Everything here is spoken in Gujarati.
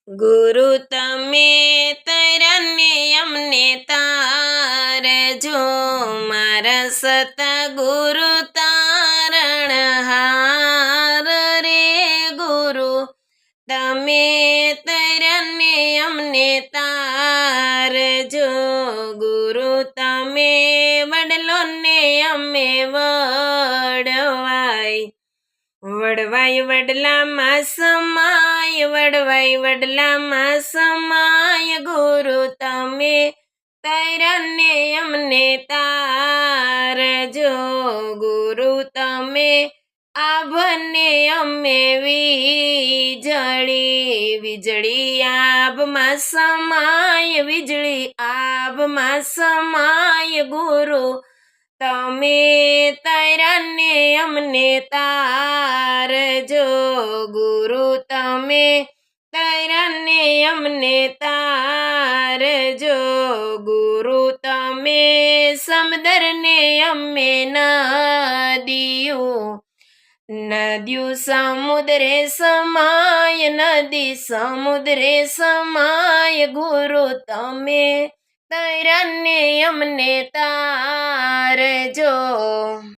ગુરુ તમે તરને અમને તારજો, મારા સતગુરુ તારણહાર રે. ગુરુ તમે તરને અમને તારજો, ગુરુ તમે વડલો ને અમે વડવાય. વડવાય વડલામાં સમાય, વડવાય વડલામાં સમાય, ગુરુ તમે તરને અમને તારજો, ગુરુ તમે આભને અમે વીજળી. વીજળી આભમાં સમાય, વીજળી આભમાં સમાય, ગુરુ તમે તરને અમને તારજો, ગુરુ તમે તરને અમને તારજો, ગુરુ તમે સમુદ્રને અમે નદીઓ. નદીઓ સમુદ્રે સમાય, નદી સમુદ્રે સમાય, ગુરુ તમે તરને અમને તારજો.